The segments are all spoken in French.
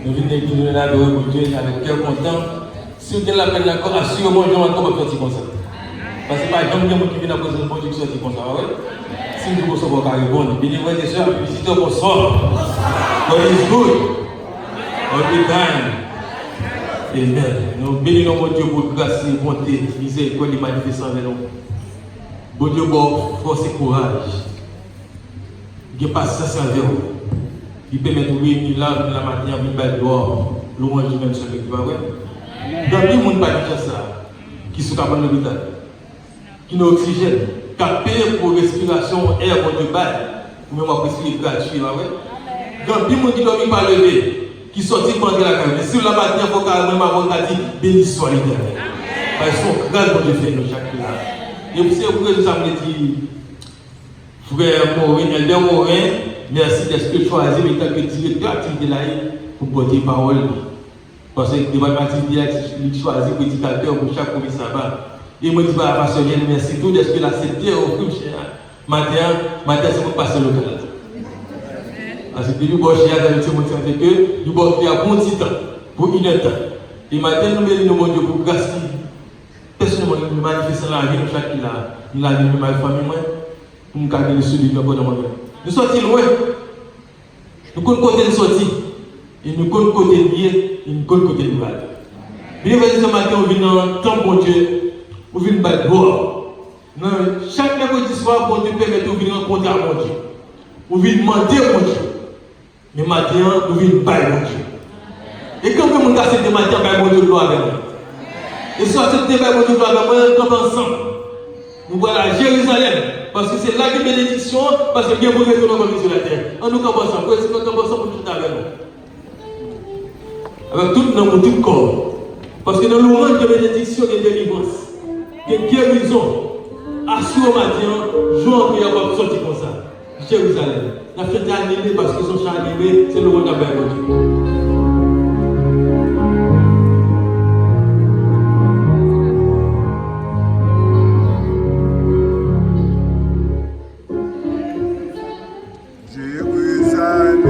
Nous venons là pour Dieu avec cœur content. Si vous avez la peine d'accord, assurément, je vais sortir comme ça. Parce que par exemple, il y a des gens qui viennent à cause de Dieu qui sortent comme ça. Si nous recevons pas répondre, bien frères et sœurs, visiteurs qu'on sort. God is good. All the time. Amen. Nous bénissons mon Dieu pour grâce, bonté, miséricorde et manifestation avec nous. Bon Dieu, bon, force et courage. Il n'y a pas ça sans verrou. Il permet de réunir là, la matinée, il va dehors. Louange du même chemin qui va voir. Dans le monde, pas de ça. Qui sont capables de l'hôpital. Qui n'ont oxygène. Qui a payé pour respiration, air, bon Dieu, bail. Ou même pour respirer gratuit, va voir. Dans le monde qui ne doit pas lever. Qui sortit pour entrer la caméra. Si la matinée, il faut même avoir dit béni soit l'Éternel. Parce qu'ils sont grands, bon Dieu, fait nous chaque jour. Et vous savez, vous nous avez dit, frère Morin, Elder Morin, merci d'être choisi, mais tant que directeur d'activité là, pour porter parole. Parce que le département d'activité, il choisit prédicateur pour chaque commissariat. Et moi, je dis, pasteur, merci tout d'être accepté au plus cher. Matin, c'est pour passer le local. Parce que nous avons cher avec ce motif que nous avons fait un bon petit temps, pour une heure. Et maintenant, nous venons mon Dieu pour grâce. Personnellement, nous manifestons la vie de chaque qui l'a. Nous l'avons vu ma famille, nous avons gagné le sud de notre monde. Nous sortis loin. Nous connaissons côté de sortie. Et nous connaissons côté de lié. Et nous connaissons côté de mal. Bien que ce matin, on vient dans le temps, bon Dieu. On vient de battre dehors. Chaque mercredi soir, bon Dieu permet de venir rencontrer à mon Dieu. On vient demander à mon Dieu. Mais maintenant, on vient de battre mon Dieu. Et quand on a accepté matin, on va mon Dieu gloire avec moi. Et si on accepte mon Dieu gloire avec moi, on va ensemble. Nous voilà à Jérusalem. Parce que c'est là que bénédiction, parce que bien vous retournez comme sur la terre. On nous commence ensemble. Pourquoi est-ce qu'on commence ensemble pour tout avec nous? Avec tout notre corps. Parce que dans le monde de bénédiction et de délivrance, de guérison, assure matin, jour en prière, on va sortir comme ça. Jérusalem. La fête est animée parce qu'ils sont animés, c'est le monde avec Dieu. Jérusalem,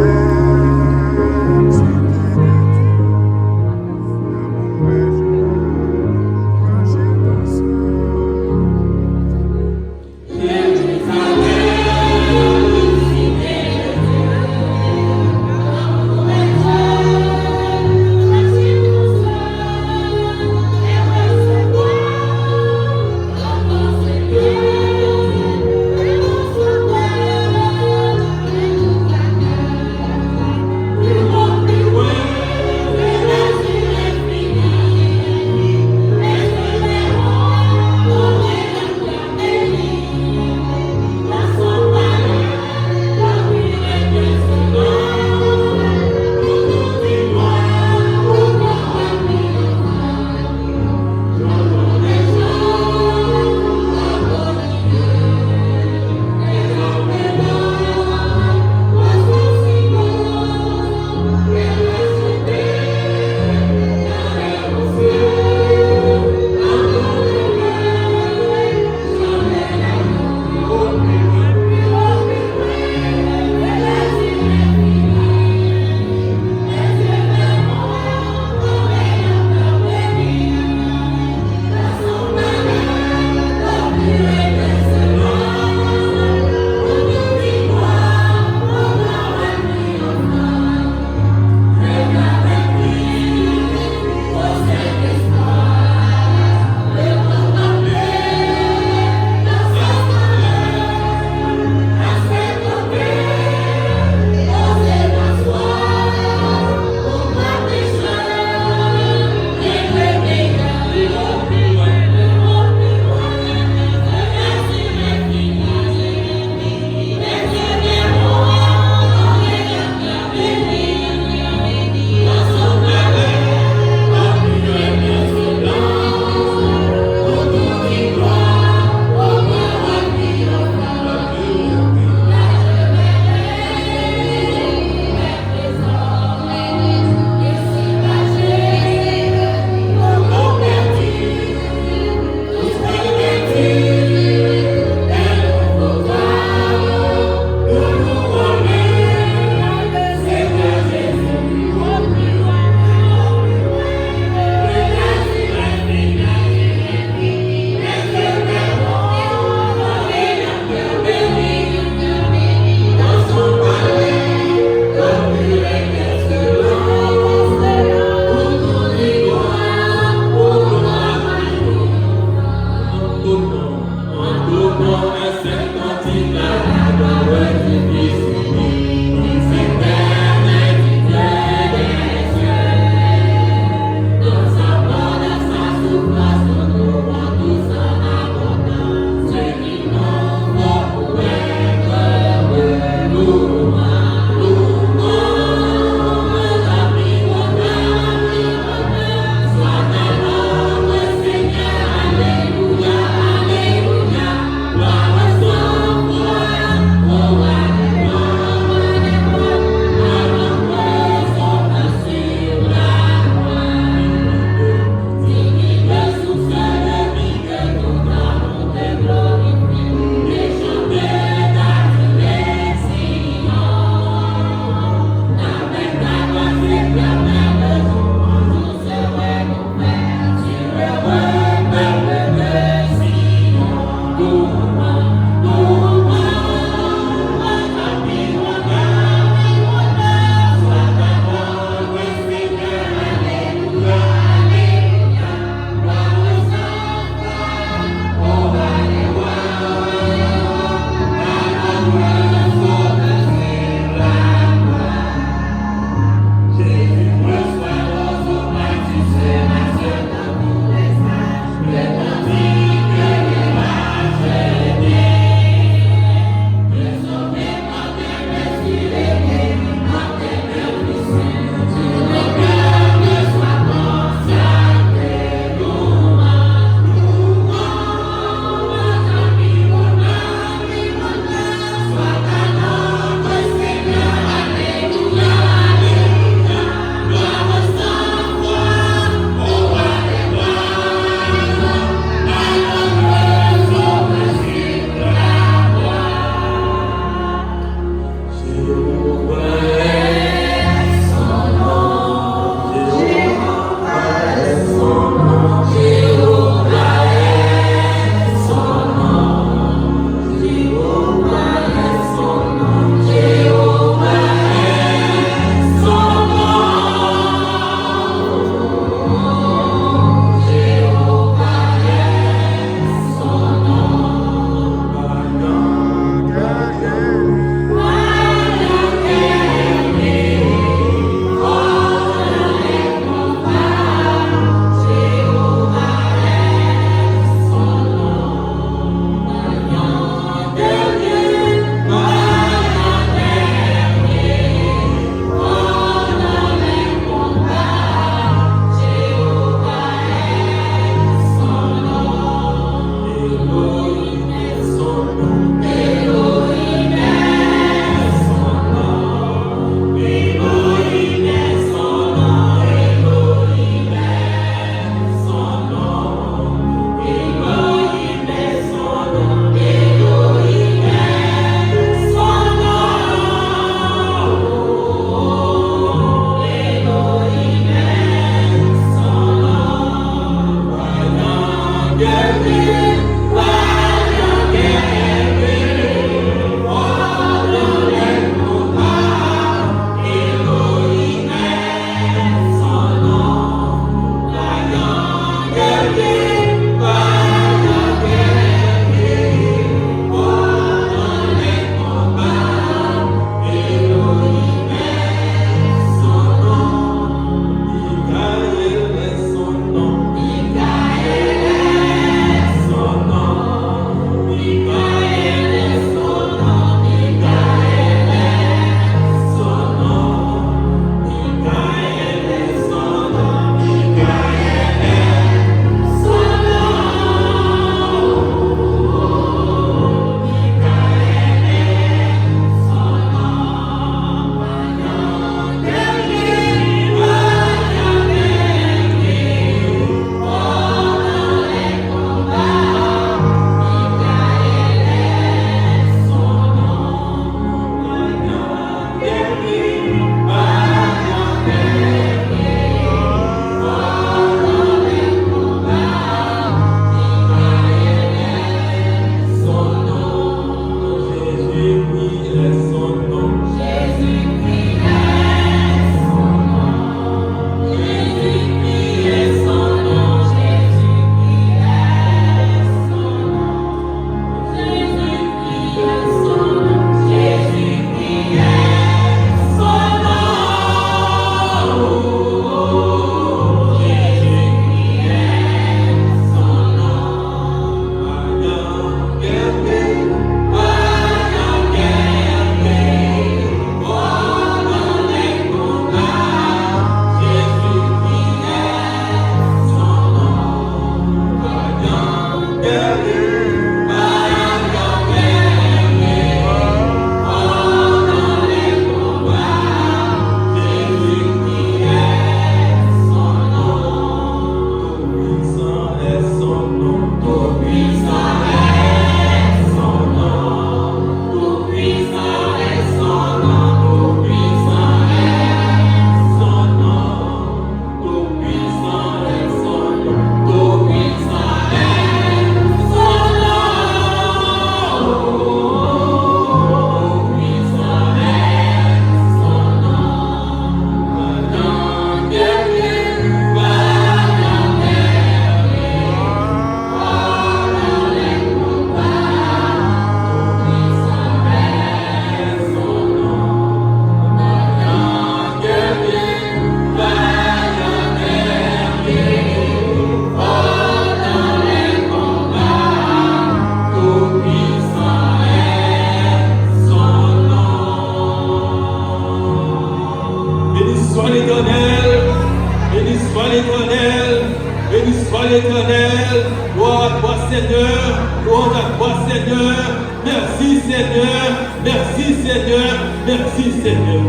soit l'Éternel. Gloire à toi, Seigneur. Gloire à toi, Seigneur. Merci, Seigneur. Merci, Seigneur. Merci, Seigneur.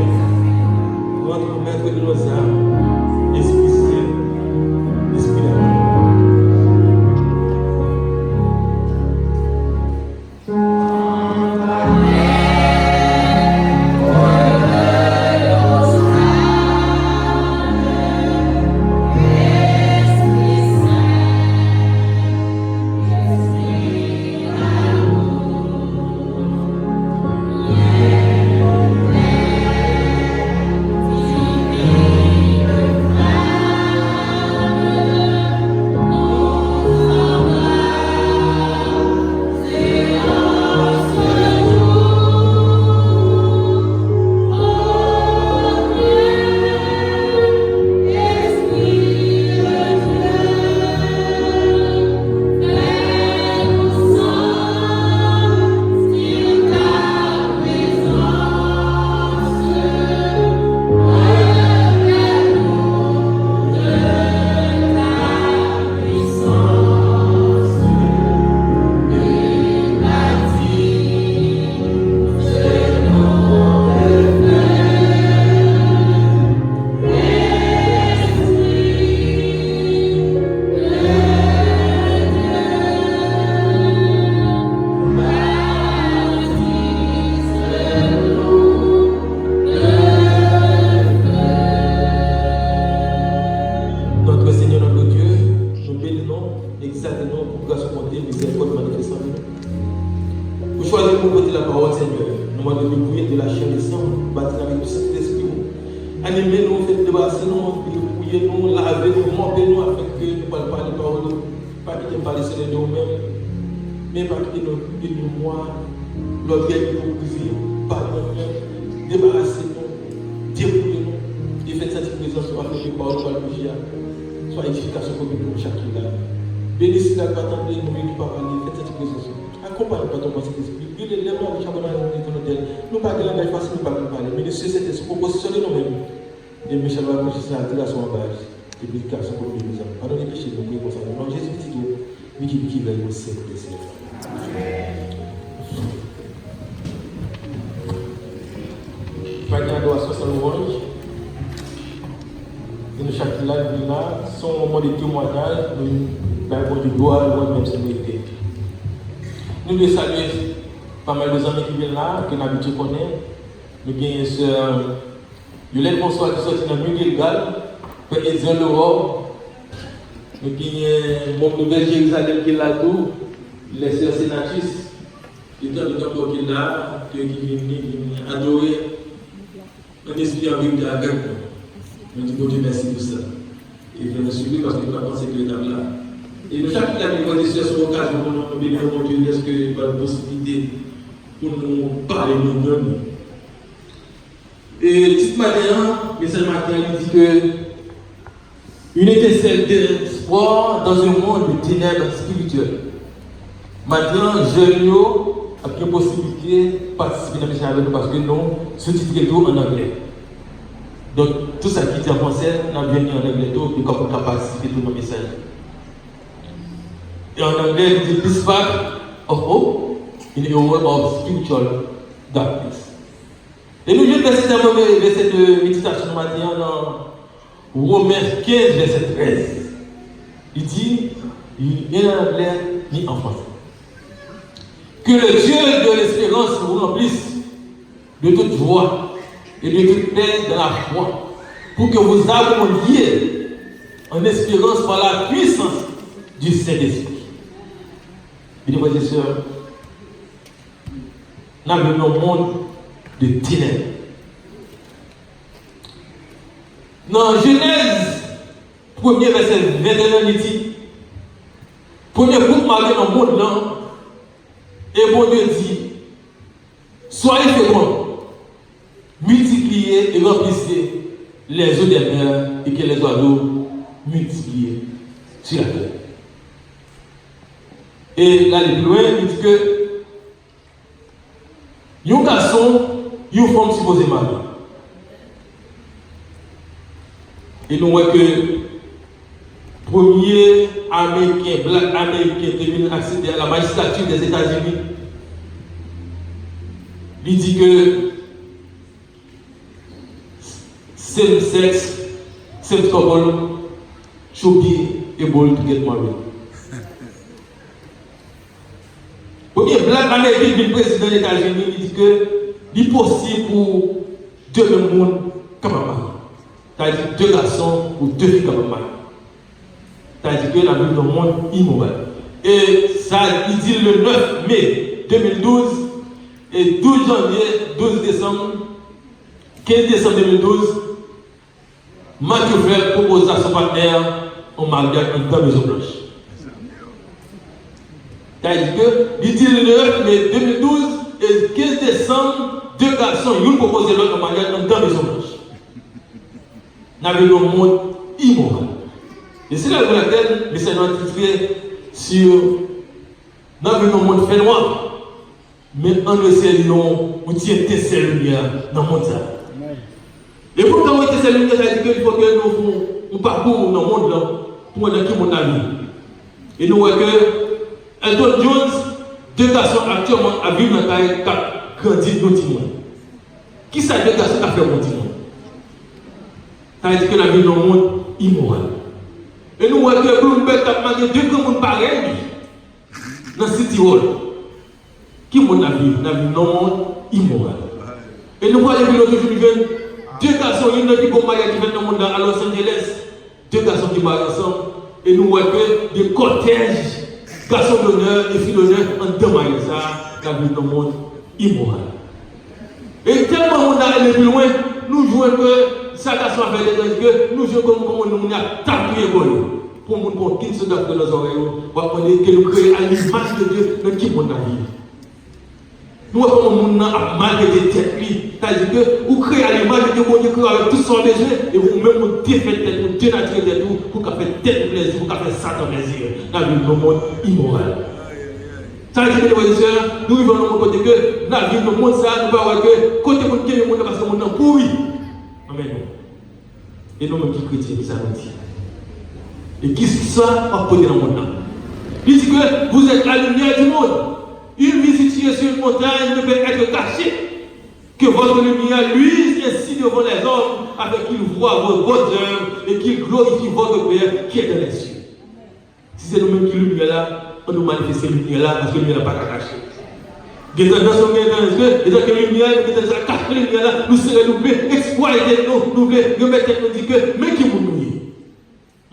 Notre Maître de nos âmes, Esprit Saint, Esprit d'amour. Animez-nous, faites débarrasser nous, priez-nous, lavez-nous, montez-nous afin que nous ne parlions pas de paroles, pas que nous parlions de nous-mêmes, mais pas que nous disions moi, l'orgueil pour briser, pardonnez-nous, débarrassez-nous, dépouillez-nous, et faites cette présence afin que les paroles soient soit édification pour nous chacun là. Bénissez la grâce de nous, nous pas parler, faites cette présence. Accompagnez pas ton Saint-Esprit, guidez les mains de chacun de nous, nous pas de la même façon, nous pas parler, mais de cette proposition de nous-mêmes. Et Michel va continuer à dire à son base, et puis qu'à son premier nous avons pardonné les péchés, nous prions pour ça. Non, Jésus dit qui veille au ciel de ses Maintenant, nous avons 60 louanges. Et nous, chaque là, son moment de témoignage, nous avons du gloire, nous même célébrité. Nous devons saluer pas mal de amis qui viennent là, que nous habitués connaître. Nous avons sœur Yolène Bonsoir qui sortit dans le milieu légal, Père Ezra Leroy, nous avons mon nouvel Jérusalem qui est là tout, les sœurs sénatrices, qui sont là, qui viennent adorer, un esprit en vérité avec nous. Nous disons Dieu merci pour ça. Et viens nous suivre parce que nous avons pensé que l'étape là. Et nous, chaque fois que nous avons sur l'occasion pour nous bénir, mon Dieu, est-ce qu'il y a une possibilité pour nous parler de nous-mêmes? Et petite manière, M. Martin dit que une étincelle d'espoir dans un monde de ténèbres spirituelles. Maintenant, jeunes ont une possibilité de participer dans le mission avec nous parce que nous sous-titrons tout en anglais. Donc, tout ça qui est en français, nous avons venu en anglais tout et comme on a participé tout le message. Et en anglais, il dit Dispatch of hope in a world of spiritual darkness. Et nous venons verset de méditation ce matin dans Romains 15, verset 13. Il dit, ni en anglais, ni en français. Que le Dieu de l'espérance vous remplisse de toute joie et de toute paix dans la foi, pour que vous abondiez en espérance par la puissance du Saint-Esprit. Mesdames et sœurs, nous avons un monde de ténèbres. Dans Genèse, 1er verset 21, il dit, premier groupe marqué dans le monde là, et bon Dieu dit, soyez féconds, multipliez et remplissez les eaux des mers et que les oiseaux multiplient sur la terre. Et là, le plus loin, il dit que un garçon, une femme supposément. Et nous voyons que premier américain, black américain qui vient accéder à la magistrature des États-Unis, il dit que same sex, same couple should be able to get married. Premier black américain qui est président des États-Unis, il dit que c'est possible pour deux mondes comme ça. C'est-à-dire deux garçons ou deux filles comme ça. C'est-à-dire que la vie dans le monde immoral. Et ça, il dit le 9 mai 2012 et 12 janvier, 12 décembre, 15 décembre 2012, Mathieu Frère propose à son partenaire en mariage dans la Maison Blanche. C'est-à-dire que, il dit le 9 mai 2012 et 15 décembre, deux garçons, ils ont proposé l'autre en mariage dans la Maison Blanche. Nous avons un monde immoral. Et c'est là pour laquelle nous sommes titrés sur nous avons un monde fait noir. Mais en le ciel, nous tient tes lumière dans le monde. Et pour qu'on ait ces lumières, ça veut dire qu'il faut que nous parcourons dans le monde là, pour dans qui monde a vie. Et nous voyons que Elton Jones, deux garçons actuellement à vivre dans la qui ont grandi dans le monde. Qui ça deux garçons qui ont fait mon monde? Ça veut dire que la vie dans le monde immoral. Et nous voyons que Bloomberg a demandé deux communes pareilles dans City Hall. Qui est la vie dans le monde immoral. Et nous voyons que l'autre jour, deux garçons, il y a qui vont marier qui viennent dans le monde à Los Angeles. Deux garçons qui marient ensemble. Et nous voyons que des cortèges, garçons d'honneur et filles d'honneur, en deux mariés ça, la vie dans le monde immoral. Et tellement on a allé plus loin, nous jouons que ça garçon avec les gens, que nous jouons comme nous avons tapé pour nous pour qu'ils se donnent dans nos oreilles, pour que nous créons à l'image de Dieu dans qui monde a vie. Nous avons un a mal de tête, c'est-à-dire que vous créez à l'image de Dieu, vous créez avec tout son besoin, et vous-même vous défaites tête, vous dénaturez tête, pour qu'on fasse tête plaisir, pour qu'on fasse Satan plaisir, dans le monde immoral. Ça veut dire que les frères, nous vivons dans le côté que, dans la vie, dans le monde, ça, nous voyons que, côté monde qui est le monde, parce que le monde est pourri. Amen. Et nous-mêmes qui chrétiens, ça nous dit. Et qui ça à côté dans le monde? Il dit que vous êtes la lumière du monde. Une vie située sur une montagne ne peut être cachée. Que votre lumière luise ainsi devant les hommes, afin qu'ils voient vos bonnes œuvres et qu'ils glorifient votre Père qui est dans les cieux. Si c'est nous-mêmes qui lumière là, on nous manifeste cette lumière là parce que la lumière n'a pas à cacher. Des gens qui sont dans les yeux, des gens qui ont lumière, des gens qui ont caché la lumière là, nous serons nous voulons exploiter, nous voulons remettre nous dire que, mais qui vous nous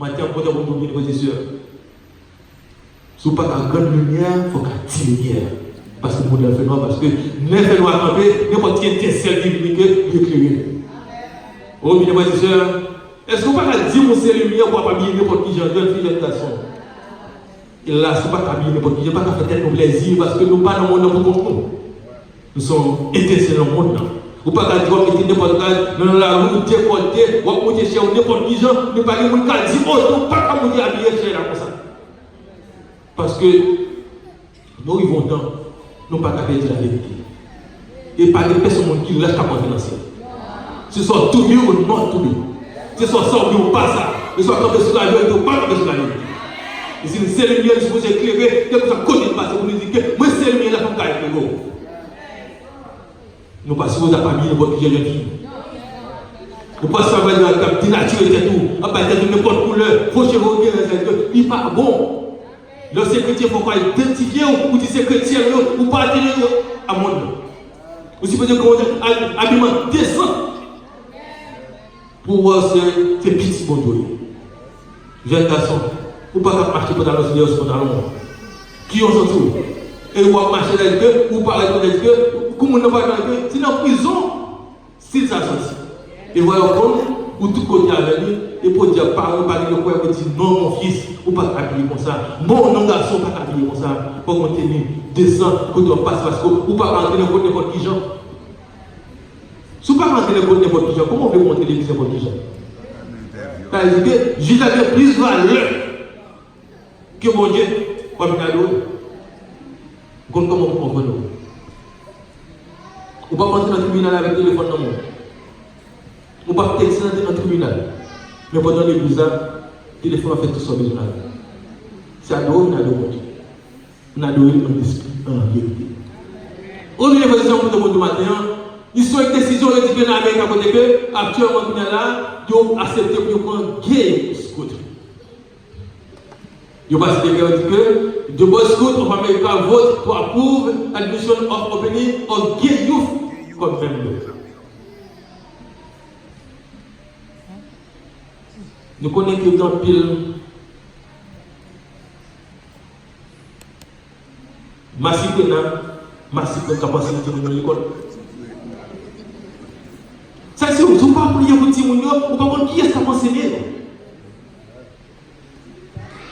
maintenant, pour vous dire, frères et sœurs, si vous n'avez pas de grande lumière, il faut qu'il y ait lumière. Parce que le monde est fait noir, parce que les fait noir camper, n'importe quel étincelle divinique est éclairé. Oh, bien, frères et sœurs, est-ce que vous ne pouvez pas dire que c'est lumière pour ne pas habiller n'importe qui, jeune fille, jeune garçon? Et là, ce n'est pas habiller n'importe qui, je ne pas faire tête nos plaisirs, parce que nous ne sommes pas dans le monde pour nous. Nous sommes étincelles dans le monde. Vous ne pouvez pas dire que n'importe quel, dans la rue, déporté, ou monter chez n'importe qui, gens, ne pas dire que nous dire, oh, nous ne pas habiller chez là comme ça. Parce que nous arrivons dans, nous ne pouvons pas dire la vérité. Et pas de personne qui reste à financer. Ce soit tout mieux ou non tout mieux. Ce soit ça ou pas ça. Ce soit comme sur la vérité ou pas comme sur la vérité. Et si c'est le mieux, il faut éclairer, dès que ça connaît pas, vous nous dites que moi c'est le mieux, la femme qui a été nous passons aux familles de votre jeune fille. Nous passons à la nature et tout, à partir de n'importe couleur, il faut chérir, il n'est pas bon. Lorsque chrétien, il faut pas identifier ou dire c'est chrétien ou pas attirer à mon nom. Aussi peut dire qu'on habillement décent pour voir ces petits bons. Jeunes garçons, ou pas marcher pour dans le pantalon. Qui ont sorti? Et vous marcher dans le cœur, ou parler dans le cœur, comme on n'a pas dans le cœur, c'est dans la prison, s'ils sont sortis. Et voyons comme, ou tout côté avec lui, et pour dire, parler de quoi, pour dire, non, mon fils, ou pas habiller comme ça. Mon non, garçon, pas habiller comme ça. Pour qu'on tenir, descend, quand on passe, parce que, ou pas rentrer dans n'importe qui gens. Si vous ne pas rentrer dans n'importe qui gens, comment on peut montrer l'église n'importe qui gens? C'est-à-dire que Jésus avait plus valeur que mon Dieu, comme il a dit. Comment vous comprenez? Vous ne pouvez pas rentrer dans le tribunal avec le téléphone dans le monde. Vous ne pouvez pas texter dans le tribunal. Mais pendant l'église, le téléphone a fait tout son besoin. C'est adorer, on adore Dieu. On adore en esprit, en vérité. Au milieu de la position pour le matin, ils sont une décision, ils disent que l'Amérique a côté que, actuellement, on est là, ils ont accepté pour prendre gay scout. Ils ont accepté que, de Boy Scout of America vote to approve admission of opening of gay youth comme member. Nous connaissons dans pile massif capacité de l'école. Ça c'est vous ne pas prier pour Timounio, ou pas pour qui est-ce qui a enseigné.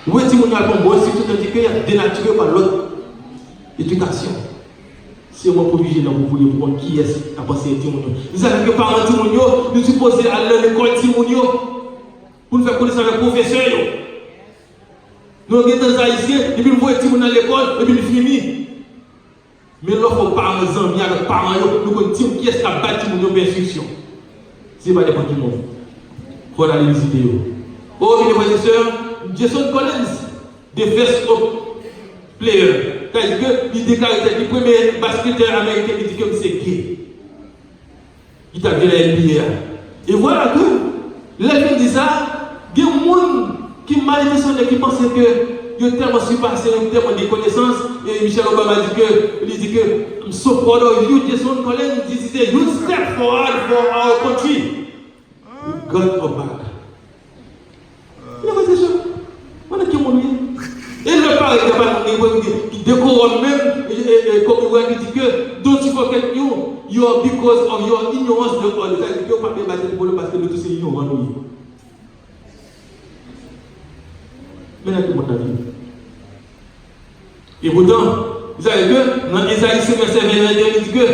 Vous êtes Timounio à bon si tout indiqué dénaturé par l'autre éducation. C'est moi pour vigiler vous voulez pour qui est-ce qui a enseigné Timounio. Vous savez que parents Timounio, nous supposons aller à l'école Timounio pour nous faire connaître avec les professeurs. Nous sommes des haïtiens, et puis nous voyons Timounio à l'école, et puis nous finissons. Mais lorsqu'on parle aux amis, avec les parents, nous connaissons qui est-ce qui a bâti mon instruction. C'est pas n'importe qui. Il faut aller visiter. Oh, mes frères et sœurs, Jason Collins, des first player. C'est-à-dire qu'il déclare que le premier basketteur américain qui dit que c'est gay. Il t'a vu la NBA. Et voilà que, là, il dit ça, il y a des gens qui manifestent, qui pensent que il est tellement surpassé, il tellement de connaissances. Et Michel Obama dit que, I'm so proud of you, Jason Collins. This is a huge step forward for our country. God of back. Il a fait ça. On a qui mon et le père qui décore même, comme il dit que, don't you forget you are because of your ignorance de God. C'est-à-dire que vous ne pouvez pas battre pour le parce que nous tous sommes ignorants. Maintenant, tout le monde a vu. Et pourtant, vous savez que dans Isaïe 5, verset 21, il dit que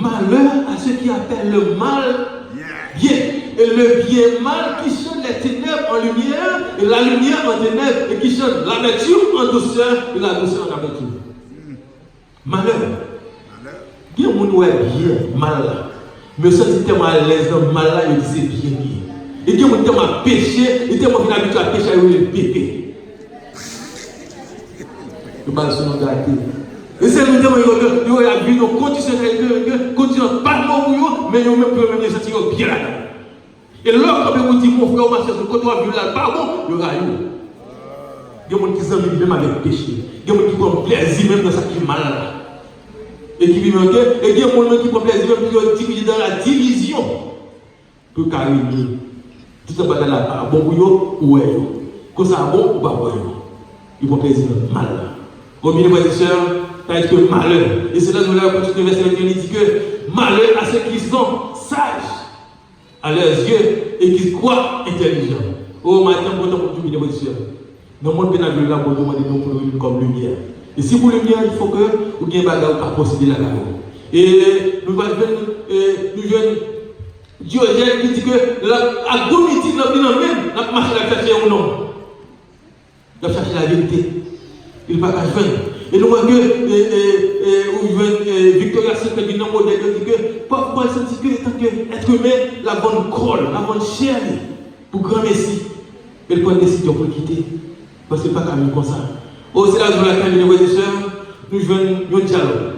malheur à ceux qui appellent le mal bien, et le bien mal qui change les ténèbres en lumière, et la lumière en ténèbres, et qui change l'amertume en douceur, et la douceur en amertume. Malheur. Il y a des gens qui bien mal là. Mais ça, c'est tellement à l'aise dans le mal là, il dit c'est bien bien. Et il y a des gens qui tellement péché, et tellement habitué à pécher, il est bébé. Et c'est le temps où il y a vu nos conditions pas de mot, mais nous même pouvons même sentir bien là. Et là, quand vous dites mon frère, ma soeur, quand on a vu là, pardon, il y aura eu. Il y a des gens qui s'en même avec péché. Il y a des gens qui prennent plaisir même dans ça qui est mal là. Et qui vivent en guerre. Et il y a des gens qui prennent plaisir même qui dans la division. Pour carrément. Tout ça va dans la bon bouillon ou ouais. Quand ça bon ou pas bon. Ils prennent plaisir mal là. Au milieu de frères et sœurs, c'est-à-dire que malheur. Et c'est là que nous allons continuer le verset 21, il dit que malheur à ceux qui sont sages à leurs yeux et qui croient intelligents. Oh, maintenant, pour tout le monde, frères et sœurs. Dans le monde pénal, là, pour demander nous comme lumière. Et si vous lumière, il faut que vous ayez des bagages pour posséder la gamme. Et nous jeunes Diogène qui dit que la gomitique, la même, la marche la chercher ou non. La chercher la vérité. Il ne va pas faire. Et nous voyons que Victoria Secret dit non, modèle dit que parfois il sentit que tant qu'être humain, la bonne colle, la bonne chair pour grand Messie. Elle prend une décision pour le quitter. Parce que ce n'est pas comme ça. Au c'est là où la famille de frères et sœurs, nous jouons un dialogue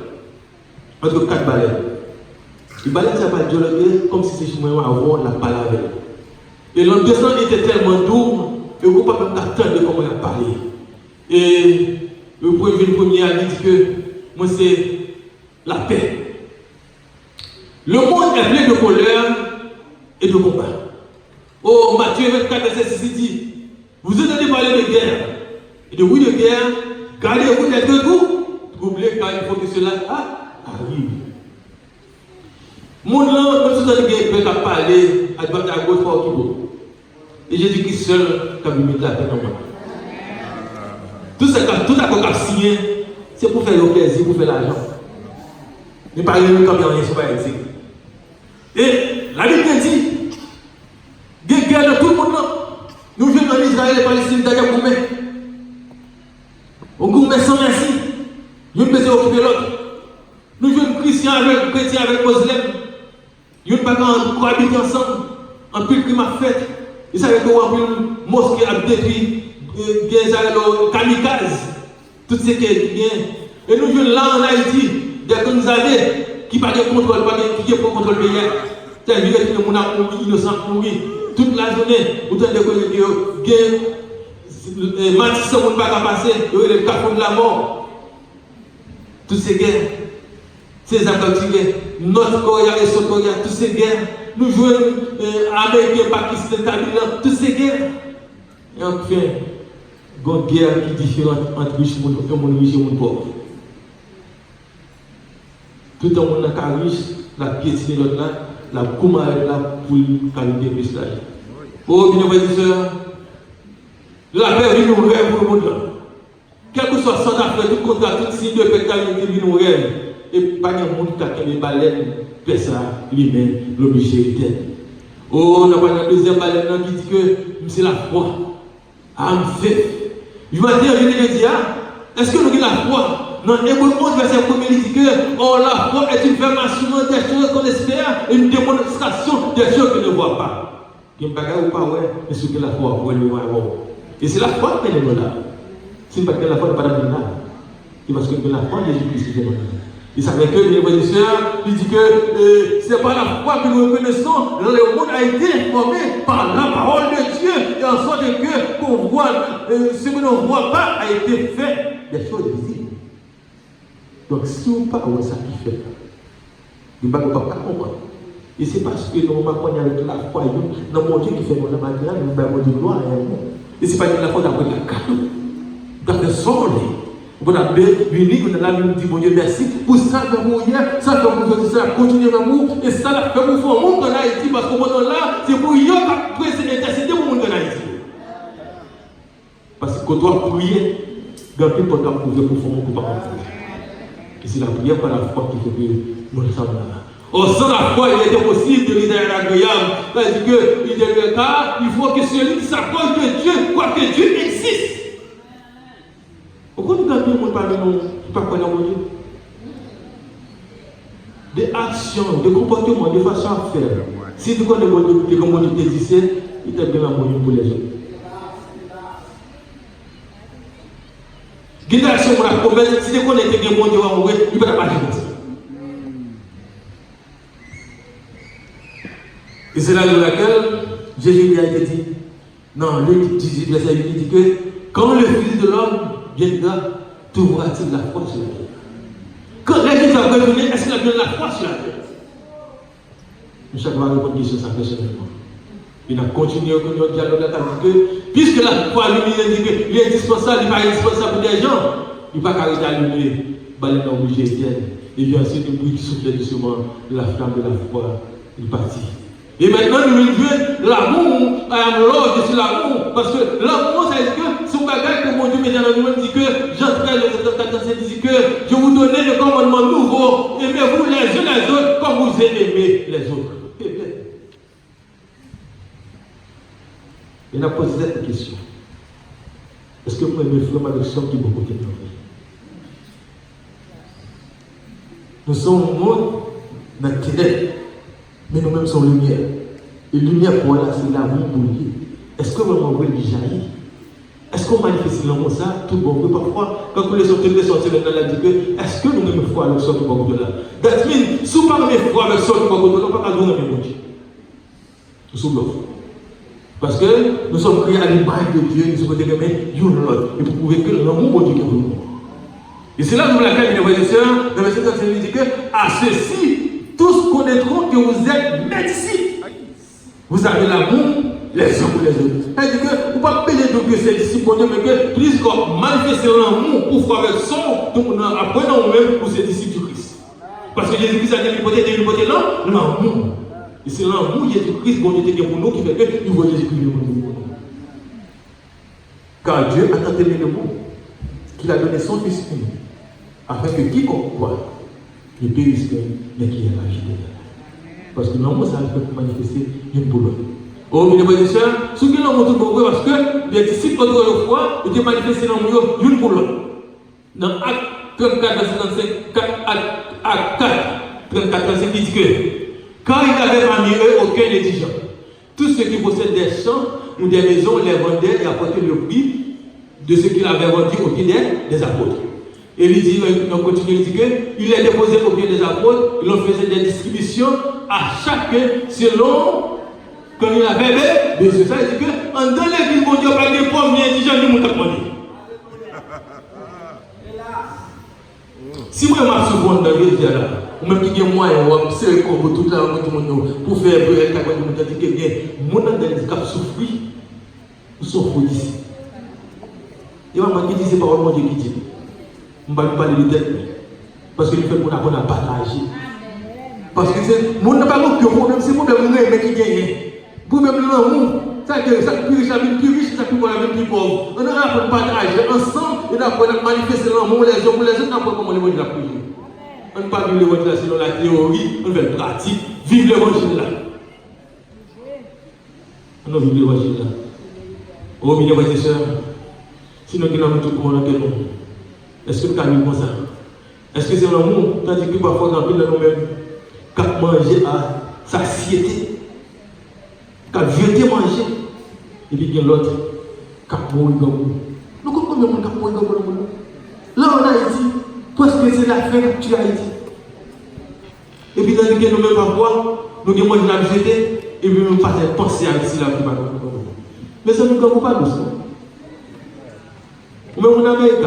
entre 4 balais. Le balai n'a pas dialogué comme si c'était chez moi avant la parole. Et l'ambiance était tellement doux que vous ne pouvez pas même attendre comment il a parlé. Et le premier a dit que moi c'est la paix. Le monde est plein de colère et de combat. Oh, Matthieu 24, verset 6 dit, vous entendez parler de guerre. Et de oui de guerre, gardez-vous d'être debout. Oubliez car il faut que cela arrive. Mon nom, même si vous avez peut parler à droite à gauche, pas au et Jésus-Christ seul, quand il met la paix dans moi. Tout ça qu'on a signé, c'est pour faire le plaisir, pour faire l'argent. Mais pas rien comme il y a rien sur la ici. Et la Bible dit, il y a guerre dans tout le monde. Nous venons en Israël et Palestine derrière Goumé. On Goumé sans merci. Nous ne pouvons occuper l'autre. Nous venons chrétiens avec chrétiens avec musulmans. Nous ne pouvons pas cohabiter ensemble. En plus, le climat fait. Vous savez que la mosquée a détruit kamikaze, tout ce qui est bien. Et nous jouons là en Haïti, des bonnes années, qui pas de contrôle, qui pour contrôle pays. C'est-à-dire que les gens sont innocents pour mourir. Toute la journée, vous avez des matissants qui ne peuvent pas passer, le carrefour de la mort. Toutes ces guerres, ces accords tirés, North Korea et South Korea, toutes ces guerres, nous jouons Américains, Pakistan, Thaïlande, toutes ces guerres. Et enfin, il y a une guerre qui est différente entre riches et les riches et les pauvres. Tout le monde est riche, la piétine l'autre là, la coumare là pour qualité de message. Oh, bien frères et sœurs, la paix vient nous rêve pour le monde là. Quel que soit son affaire, tout contrat, tout signe de paix qui vient nous rêve. Et pas de monde qui a des baleines, fait ça, lui-même, l'obligé était. Oh, on a pas de deuxième baleine qui dit que c'est la foi. I'm faith. Je vais dire, est-ce que nous avons la foi? Dans Hébreu 11, verset 1, il dit que oh, la foi est une affirmation des choses qu'on espère et une démonstration des choses qu'on ne voit pas. Qui ne pas ou pas, ouais, mais ce que la foi, ouais, et c'est la foi qui est là. Si pas que la foi n'est pas là, c'est parce que la foi, Jésus-Christ est là. Il savait que les frères et sœurs, il dit que ce n'est pas la foi que nous reconnaissons, le monde a été informé par la parole de Dieu, et en sorte que qu'on voit, ce que l'on ne voit pas a été fait des choses visibles. Donc si on ne pas ça qui fait, il ne va pas comprendre. Et c'est parce que nous ne pas avec la foi, dans mon Dieu qui fait mon âme, nous avons de gloire. Et ce n'est pas que la foi d'après la carte, d'après son nez. Vous avez l'unique, vous avez dit, bon Dieu, merci pour ça que vous hier, ça que vous avez ça continuer avec vous, et ça que vous faites au monde en Haïti, parce que pendant là, c'est pour eux qui intercéder au monde en Haïti. Parce qu'on doit prier, dans tout le temps pour faire pour faire pour pas comprendre. Et c'est la prière par la foi qui fait que nous sommes là. Oh, sans la foi, il était possible de l'idée agréable. C'est-à-dire qu'il dit le cas, il faut que celui qui s'accorde que Dieu, quoi que Dieu existe. Pourquoi nous avons dit parmi nous qui pas croire dans Dieu? Des actions, des comportements, des façons à faire. Si tu connais Dieu, comme on te disait, il t'a bien amour pour les autres. Des actions pour la promesse, si tu connais que bon Dieu va mourir, il ne va pas dire ça. Et c'est là de laquelle Jésus a été dit, non, Luc 18, verset 8, il dit que quand le Fils de l'homme viendra, trouvera-t-il la foi sur la terre? Quand l'Église va revenir, est-ce qu'il a besoin de la foi sur la terre? Nous chacun va répondre à question ça personnellement. Il a continué au dialogue là, que puisque la foi lui dit qu'il est indispensable, il n'est pas indispensable pour des gens, il ne va pas arrêter à l'unir, balayer dans le Jésus. Et bien ensuite, le bruit qui souffle doucement, la flamme de la foi, il partit. Et maintenant, nous jouons l'amour, je suis l'amour, parce que l'amour, ça veut dire que son bagage que mon Dieu met dans nous-mêmes dit que Jean 13, dit que je vous donne le commandement nouveau, aimez-vous les uns les autres comme vous aimez les autres. Il a posé cette question. Est-ce que vous aimez frère avec soeur qui est beaucoup de nous? Nous sommes au monde dans le ténèbres. Mais nous-mêmes sommes lumière. Et lumière pour là, c'est l'amour pour lui. Est-ce que vraiment vous le jaillit? Est-ce qu'on manifeste l'amour ça? Tout bon, parfois, quand vous les sortez de sortir dans la dit que est-ce que nous même foi avec ça qui va vous là? That means, si vous parlez de foi avec ça qui va vous là, pas besoin de mon Dieu. Nous sommes là. Parce que nous sommes créés à l'image de Dieu, nous sommes déterminés une l'autre. Et pour prouver que l'amour de Dieu est pour nous. Et c'est là où la Bible, mes frères et sœurs, dans le verset 35, il dit que à ceci, tous connaîtront que vous êtes mes disciples. Vous avez l'amour les uns pour les autres. C'est-à-dire que vous ne pouvez pas payer que c'est disciples, mais que plus qu'on manifeste l'amour pour faire avec son, donc apprenons nous-mêmes pour ces disciples du Christ. Parce que Jésus-Christ a délivré l'amour. Et c'est l'amour de Jésus-Christ qu'on était pour nous qui fait que nous voyons Jésus-Christ pour nous. Car Dieu a tant aimé le monde qu'il a donné son Fils unique, afin que quiconque croit ne périsse pas, mais qui est la vie de Dieu. Parce que l'amour, ça peut manifester une boulot. Oh, mes frères et sœurs, ce que l'amour tout beaucoup, parce que les disciples autrefois étaient manifestés l'amour une boulot. Dans Acte 34, verset 35, Acte 4, 34, 35, il dit que quand il avait parmi eux aucun indigent, tous ceux qui possèdent des champs ou des maisons les vendaient et apportaient le prix de ce qu'il avait rendu au pied des apôtres. Et il dit, on continue, il dit qu'il est déposé au pied des apôtres, il en faisait des distributions à chacun selon quand il avait besoin. Ça veut dire que en dans l'église, mon Dieu, pas de pauvres ni indigents ni moutaponi. Si moi je suis dans l'église là, ou même qui est moyen, ou c'est comme tout là, pour faire pour être capable de me dire que mon dans l'église qui souffre, ou souffre d'ici. Et moi qui dis c'est pas mon Dieu qui dit. On va parler de tête. Parce que le fait qu'on a partagé. Parce que c'est mon n'a pas de problème, c'est mon problème qui gagne. Problème là, ça que ça plus riche, la vie plus riche, ça plus pauvre, la vie plus pauvre. On a appris à partager ensemble et on a manifesté l'amour les uns pour les autres, on apprend comment l'évangile a pris. On ne parle pas de l'évangile selon la théorie, on fait la pratique, vive l'évangile là. On vive l'évangile là. Oh, mes frères et sœurs, sinon nous avons tout le monde dans nous. Est-ce que nous avons comme ça? Est-ce que c'est l'amour? Tandis que parfois, dans le nous-mêmes, quand manger à satiété, quand jeter manger, et puis il y a l'autre, quand mourir comme nous. Nous comprenons combien de gens mourir comme nous? Là, on a Haïti, parce que c'est la fin que tu as Haïti. Et puis, tandis que nous-mêmes, parfois, nous avons mangé à jeter, et puis nous faisons penser à Haïti, là, qui va nous. Mais ça ne nous pas doucement. Ou même en Amérique,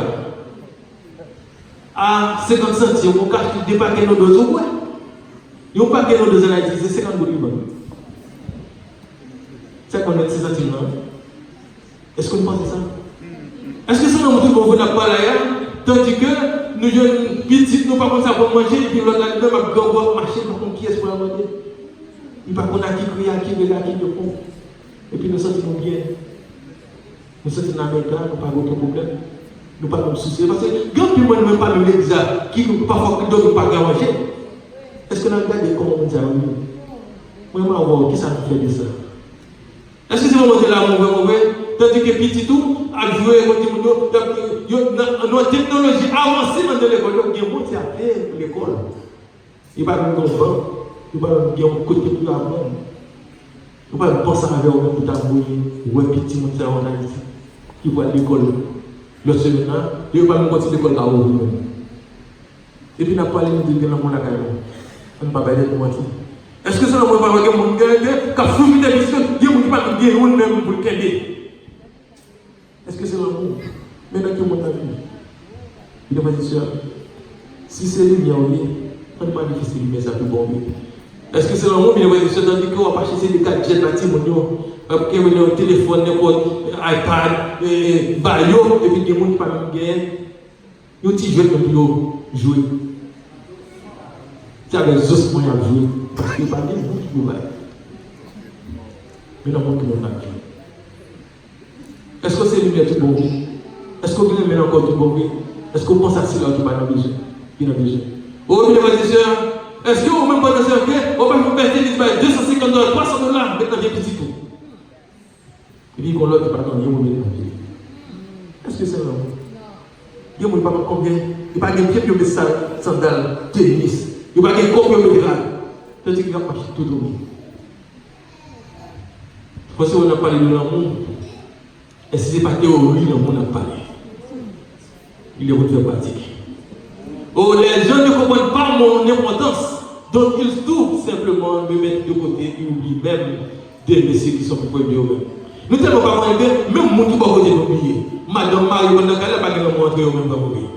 à 50 centimes, on cache des paquets de dos au bois. Il y a un paquet de dos en Haïti, c'est 50 $. 56 centimes, non? Est-ce que vous pensez ça? Est-ce que c'est un truc qu'on veut pas là, tandis que nous jeunes petites, nous pas comme ça pour manger, et puis l'autre là, nous va marcher, nous qui est pour la manger. Il va qu'on a qui crie, qui regarde, qui de fond. Et puis nous sentons bien. Nous sentons américains, nous pas d'autres problèmes. Nous pas nous soucier. Parce que quand nous ne même pas nous l'église, qui parfois ne doit pas manger. Est-ce que nous regardons comment on dit à nous? Moi, qui ça nous fait de ça? Est-ce que c'est vraiment de l'amour mauvais? Tandis que petit tout, à jouer, notre technologie avancée dans l'école, il y a un monde qui a fait l'école. Il va nous comprendre. Il va nous dire un côté plus avant. Il va nous penser avec nous pour t'abouiller. Ou un petit monde qui est en Haïti. Qui va à l'école. Le semaine, il va nous continuer l'école à ouvrir. Et puis, il n'a pas parlé de dire que nous avons la carrière. On ne va pas parler de mentir. Est-ce que c'est le moment où on va dire que quand vous avez des questions, il n'y a pas de dire ou même pour le caler? Est-ce que c'est le moment? Maintenant que mon ami, il va dire si c'est lui, on ne va pas difficile, mais ça peut bomber. Est-ce que c'est le moment où il va dire tandis qu'on va pas chercher des 4G natifs, on va un téléphone, iPad, baillot, et puis il y a des gens qui parlent de guerre, ils ont petit jeu pour jouer. C'est avec les moyens à jouer. Parce qu'il n'y a pas de monde qui joue. Mais il y a des gens qui jouent. Est-ce que c'est lui qui est bon? Est-ce qu'on peut mettre encore du bon? Est-ce qu'on pense à celui qui n'a pas besoin? Oh, mes frères et sœurs, est-ce que vous même pensez qu'on va vous perdre $250, $300, maintenant il y a petit tout? Et puis qu'on l'autre, pardon, il y a un moment. Est-ce que c'est vrai? Il y a un moment combien? Il n'y a pas de pied qui met sandales, tennis. Il n'y a pas de corps qui met grave. C'est-à-dire qu'il n'y a pas tout au monde. Parce qu'on a parlé de l'amour. Et si ce n'est pas théorie, l'amour n'a pas parlé. Il est retenu pratique. Oh, les gens ne comprennent pas mon importance. Donc ils tout simplement me mettent de côté et oublient même des ceux qui sont pour eux-mêmes. Nous ne sommes pas comprendre, même mon qui va voter oublier. Madame Marie, on n'a pas de montrer au même pas oublier.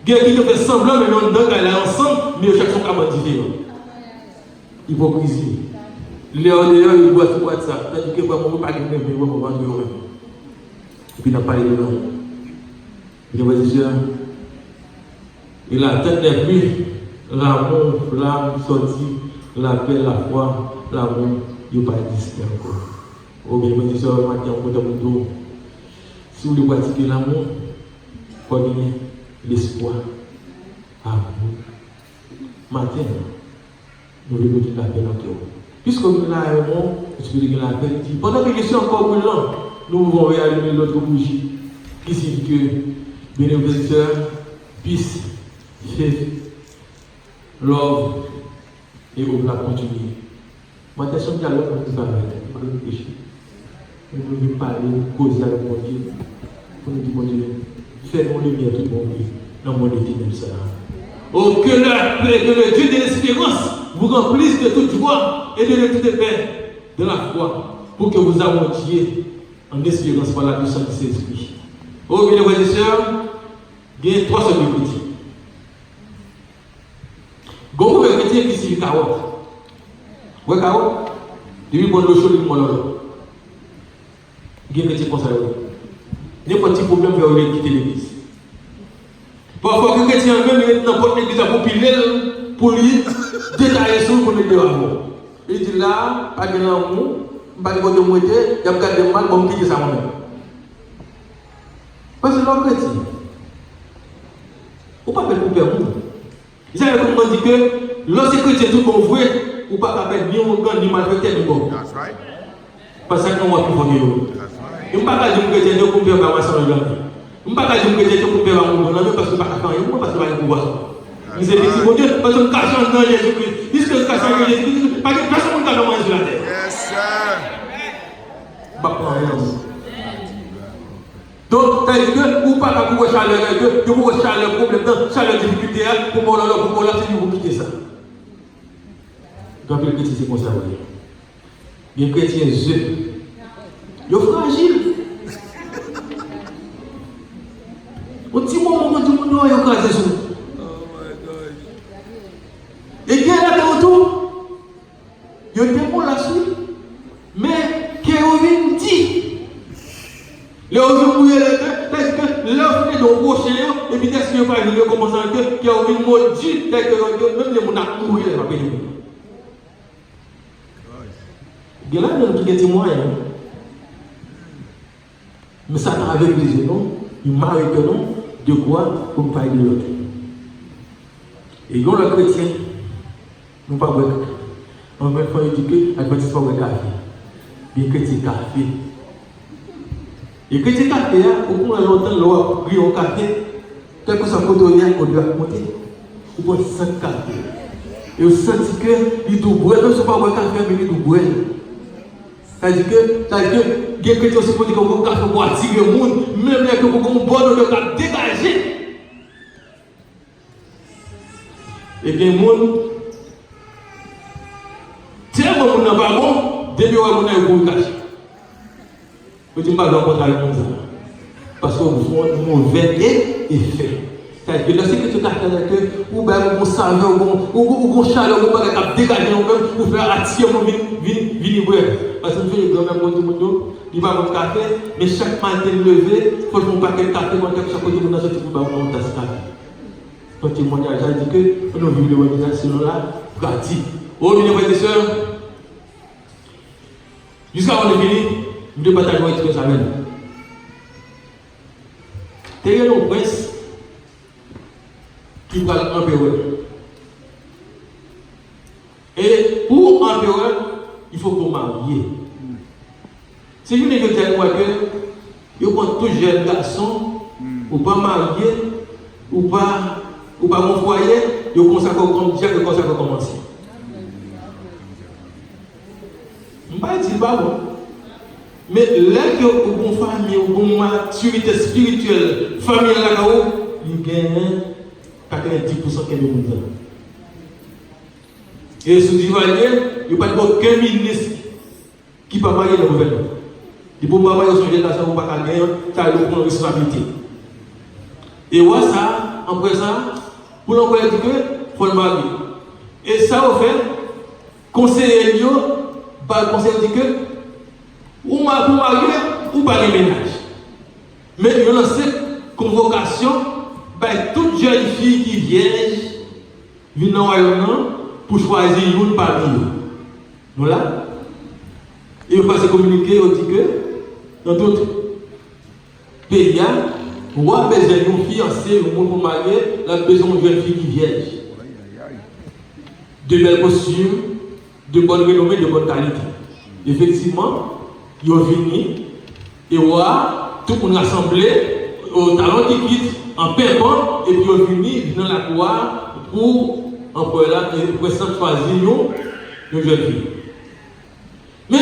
Quelqu'un qui fait semblant, mais non, dans est ensemble, mais chaque fois qu'on différent. Hypocrisie. Léon, il doit tout voir ça. C'est-à-dire que moi, je ne peux pas dire même, mais je ne peux pas dire même. Et puis, il n'a pas parlé de l'homme. Je vais dire, il a tête des pluies, l'amour, l'âme sortie, la paix, la foi, l'amour, il n'a pas existé encore. Oh, bien, je vais dire, si vous voulez pratiquer l'amour, prenez l'espoir à vous. Matin, nous voulons dire la paix dans le cœur. Puisque nous avons l'amour, je veux dire la paix. Pendant que je suis encore plus lent, nous pouvons réallumer l'autre bougie qui signifie que bénéficiaire, peace, faith, love et au plat continuer. Ma question est à l'autre, on ne peut pas réfléchir. Nous devons parler, causer avec mon Dieu. pour nous dire, mon Dieu, fais-nous lumière tout le monde dans le monde éternel. Oh, que le Dieu de l'espérance vous remplisse de toute joie et de toute paix de la foi pour que vous avantiez en espérance par la puissance de Saint-Esprit. Oh, bien frères et sœurs, il y a 3 sortes de chrétiens. Beaucoup de chrétiens qui suivent carotte. Oui, carotte. Depuis qu'on le chaud, il y a des chrétiens comme ça. Il y a un petit problème pour quitter l'église. Parfois, les chrétiens même n'importe l'église pour piler, pour lui détailler sur pour le développement. Il dit là, pas de l'amour, pas de côté moitié, il y a pas de mal, bon, qui dit ça moi-même. Parce que l'homme chrétien, on ne peut pas faire pour perdre. Ils avaient comment dit que lorsque chrétien tout bon vrai, on ne peut pas faire ni un ni maltraiter ni bon. Parce que nous, on va plus faire. On ne peut pas dire que chrétien pour perdre ma soeur. On ne peut pas dire que chrétien pour perdre mon nom, parce que je ne peux pas faire rien, parce que je ne peux pas pouvoir. Mais c'est dit, mon Dieu, parce que nous cachons dans Jésus-Christ. Puisque nous cachons dans Jésus-Christ, parce que personne ne peut manger sur la terre. Yes, sir. Donc, c'est-à-dire que vous ne pouvez pas pouvoir chaleur, que vous pouvez chaleur problème, chaleur difficulté, pour moi, c'est vous quitter ça. Donc, le chrétien, c'est comme ça, vous voyez. Les chrétiens, ils sont fragiles. Au petit moment, tout le monde est écrasé sur nous. Et bien là, de retour, il y a des mots là-dessus, mais Kérovine dit. Les autres mouillés, c'est-à-dire que l'offre est dans le rocher, et puis est-ce qu'il n'y a pas de commencer à dire qu'il y a une maudit, c'est-à-dire que même les gens qui mourent, ils ne vont pas payer. Il y a là qui est témoin. Mais ça n'a avec les non, il marque non, de quoi pour parler de l'autre. Et quand le chrétien, nous ne pouvons pas boire. On va faire éduquer, on va dire qu'il faut café. Bien chrétien café. Et que tu café, au bout de longtemps, l'eau a pris au café, quelque chose à côté, on doit monter. On boit 5 cafés. Et on sent que il doit boire, non seulement boire café, mais il doit boire. C'est-à-dire que, il y a quelque chose qui peut café pour attirer le monde, même les gens qui ont boire, on doit dégager. Et bien, le monde, tellement on n'a pas bon, depuis on a eu pour cacher. Je ne dis pas d'encore avec nous. Parce que vous êtes mauvais effet. C'est-à-dire que lorsque tu as fait ou bien vous savez, ou vous chaleur, ou vous dégager, ou vous faire attirer, venir boire. Parce que vous faites grand-mère, il va boire café, mais chaque matin levé, il faut que vous paquet de café, quand chaque côté de vous avez une tasse de café. Ton témoignage a dit que nous vivons l'organisation là, pratique. Oh, mes frères et sœurs, jusqu'à on est fini. Nous devons partager avec ça même. Il y a un prince qui va l'empereur. Et pour l'empereur, il faut qu'on marie. Si vous n'avez pas dit que vous prend tout jeune garçon, ou pas marié, ou pas mon foyer, vous consacrez comme Dieu, vous consacrez comme ancien. Je ne vais pas dire pas bon. Mais là que vous avez une famille, une maturité spirituelle, famille là-haut, il gagne 90% de monde. Et sous Divalier, il n'y a pas aucun ministre qui ne peut pas marier le gouvernement. Il ne peut pas marier son génération, il ne peut pas gagner, ça a une responsabilité. Et voilà ça, en présent, pour l'employé dit que il faut le marier. Et ça, au fait, conseiller, le conseiller dit que ou marier ou pas de ménage. Mais il y a cette convocation, toute jeune fille qui vierge vient en royaume pour choisir une parmi eux. Voilà. Et il va se communiquer, on dit que dans d'autres pays, on a besoin d'une fiancée, ou pour marier, on a besoin d'une jeune fille qui vierge. De belles postures, de bonne renommée, de bonne qualité. Effectivement, ils sont venus et voilà, tout le monde rassemblé au talon qui quitte en pimpant et puis ils sont venus dans la cour pour employer là et pour choisir une jeune fille. Mais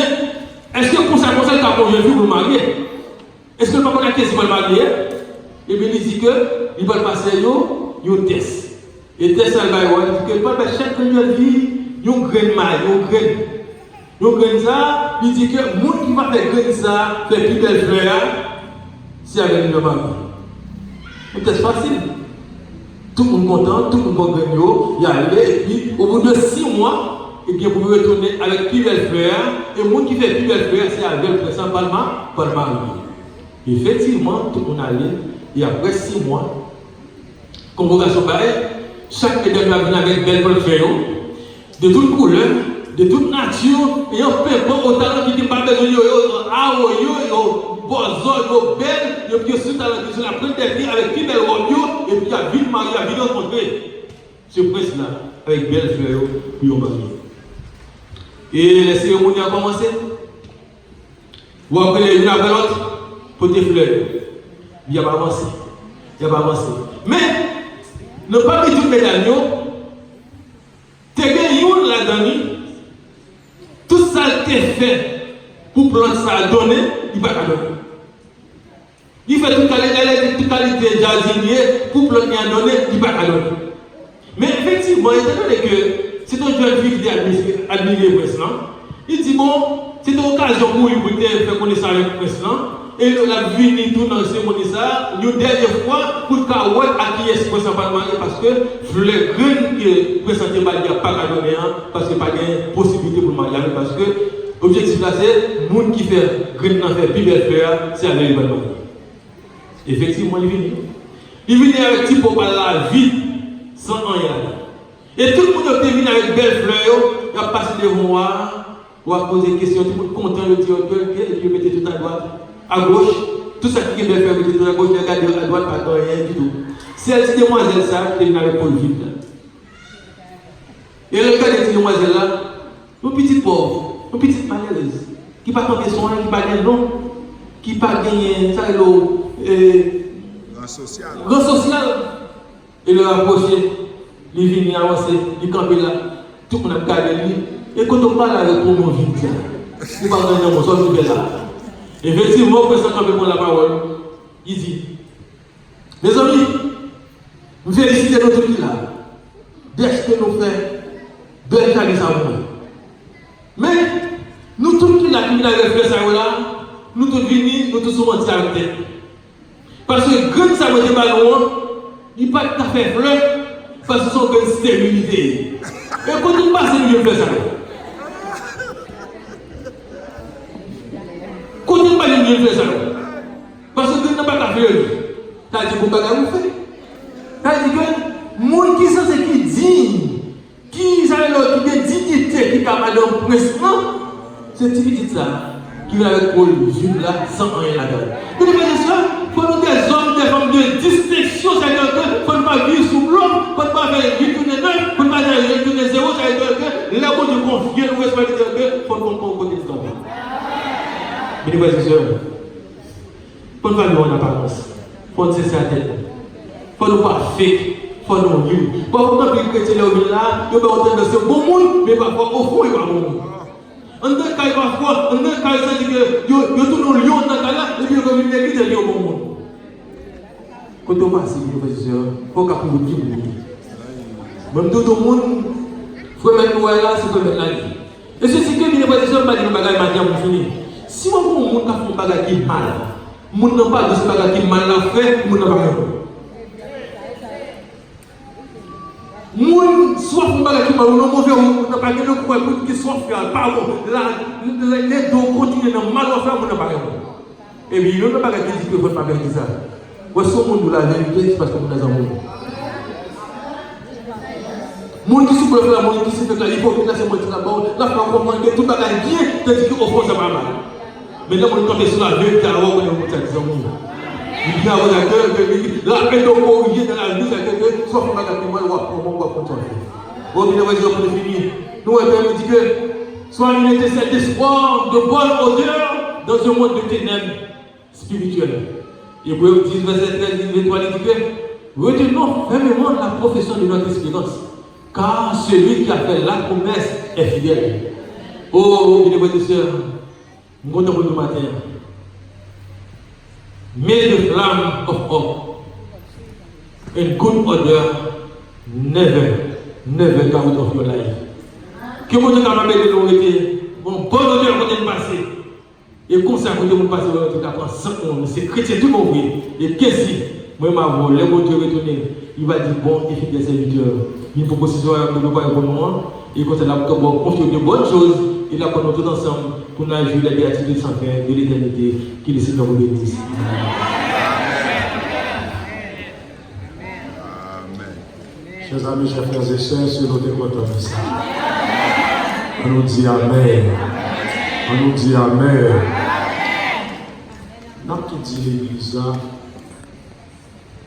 est-ce que pour ça, il y a une jeune fille pour le marier? Est-ce que le papa a question va marier? Et bien il dit que il va passer un test. Et test ça va il dit que papa chaque nouvelle vie, un grain mal, un grain ça, il dit que le monde qui va faire grain ça, fait plus belle fleur, c'est avec le mari. Un test facile. Tout le monde content, tout le monde gagne, il y a arrivé, et puis au bout de 6 mois, et bien vous pouvez retourner avec plus belle fleur, et le monde qui fait plus belle fleur, c'est avec le présent par le mari. Effectivement, tout le monde allait, et après 6 mois, convocation pareille, chaque mesdame va venir avec belle fleur, de toute couleur, de toute nature, et on peut pas autant qui n'est pas besoin de bozo, belle, et puis sur la première vie avec plus belle robe, et puis il y a ville mariée, il y a ville rencontrée. Ce prince-là, avec belle fleur, puis on marie. Et les cérémonies ont commencé. Ou après l'une après l'autre, pour des fleurs. Il n'y a pas avancé. Il n'y a pas avancé. Mais, ne pas mettre tout médaillon, tu as gagné là-dedans, tout ça que tu fait pour prendre ça à donner, il va pas donner. Il fait toute qualité jardinier pour prendre à donner, il va pas donner. Mais effectivement, étant donné que c'est un jeune fille qui est admiré le président, il dit bon, c'est une occasion pour lui de faire connaissance avec le président. Et la vie tout dans ce monde ça, une dernière fois pour qu'il à qui est président parce que le grain que le président n'a pas à donner parce qu'il n'y a pas de possibilité pour le mariage. Parce que l'objectif là c'est le monde qui fait grain dans faire plus belle fleur, c'est avec le mariage. Effectivement, il vient. Il vient avec petit pour la vie sans rien. Et tout le monde qui vient avec belle fleur, il a passé devant moi, ou a posé des questions, tout le monde content de dire que Dieu mettait tout à droite. À gauche, tout ça qui est bien fait, tout à gauche, regarde à droite, pas rien du tout. C'est cette demoiselle ça qui est venue avec Paul vide. Et regardez cette demoiselle là, une petite pauvre, une petite malheureuse, qui n'a pas de soin, qui n'a pas de nom, qui n'a pas gagné, ça grand social. Et le rapprocher, il vient avancer, il campe là, tout le monde a regardé lui. Et quand on parle avec tout le monde vide, il va gagner mon sort, il est là. Effectivement, le président qui prend la parole, il dit, mes amis, nous félicitons notre pays là, dès que nous faisons belle carrière à vous. Mais, nous tous qui l'avons fait ça là, nous tous venus, nous tous sommes en tête. Parce que quand ça me dit ballon, il n'y a pas de fait fleur, parce que ce sont une stérilité. Et quand on passe, nous faisons ça. Quand on parle de ça, parce que nous n'avons pas de faire, tu as dit qu'on ne peut pas faire. Tu as dit que les gens qui sont qui digne, qui ont dignité, qui ont madame président, c'est ce petit ça qui vient avec Paul vivre là sans rien là-dedans. Vous voyez ça? Il faut nous des hommes, des femmes de distinction, c'est-à-dire qu'il ne faut pas vivre sous l'homme, il ne faut pas vivre tourner neuf, il ne faut pas vivre tourner zéro, c'est-à-dire que là où nous confions, nous respectons, il faut qu'on côté de l'homme. Mesdames et messieurs, il faut nous faire en apparence, il faut nous cesser la tête, il faut nous pas fake, il faut nous vivre. Parfois, quand les chrétiens sont là, ils vont entendre ce bon monde, mais parfois, au fond, ils ne sont pas bon monde. On ne peut pas parfois, on ne peut pas dire que yo tout le lion dans là, et puis on vient l'église et au bon monde. Quand on passe, il faut qu'on puisse vivre. Même tout le monde, il faut mettre là, c'est pour mettre la vie. Et ceci que les frères et sœurs m'a dit le bagage m'a dit pour finir. Si on voit un monde qui fait un bagage qui mal, le monde n'a pas de ce bagage qui mal fait, le monde n'a pas rien. Moun soit pour bagage qui mal, on mauvais, on n'a pas de quoi qui soit fait, pardon, les dos continuent dans mal faire, on n'a pas rien. Et puis il n'y a pas de bagage qui dit que vous ne pouvez pas faire ça. Voici au monde où la vérité, parce que vous êtes en monde. Moun qui souffre de la monde qui se fait la hypocrisie, c'est moi qui là-bas, là, faut comprendre que tout le bagage bien, tandis qu'au fond, ça va mal. Mais là, on est tombé sur la vérité, alors on est au bout de il y a la paix de corriger dans la vie, c'est que soit on va gagner mal ou on va continuer. Bon, bien, pour finir, nous avons dit que soit une étincelle d'espoir, de bonne odeur dans ce monde de ténèbres spirituelles. Et pour 10, verset 13, 23, il dit que retenons fermement la profession de notre espérance, car celui qui a fait la promesse est fidèle. Oh, bien, frères et sœurs, nous comptons pour le matin. May the flame of hope and good odor never go out of your life. Que mon Dieu capable de nous arrêter, bon odeur côté de passer. Et comme ça, côté de passer, on va prendre 100 ans, c'est chrétien tout mon vrai. Et qu'est-ce que moi, ma le bon Dieu retourner, il va dire bon et fidèle serviteur. Il y a une proposition de ne pas répondre, et quand elle a construit de bonnes choses, il a connu tout ensemble pour nous jouer la béatitude sans fin de l'éternité, qui le Seigneur vous bénisse. Chers amis, chers frères et sœurs, si nous sommes contents de ça, on nous dit Amen. On nous dit Amen. Nous qui dit l'église,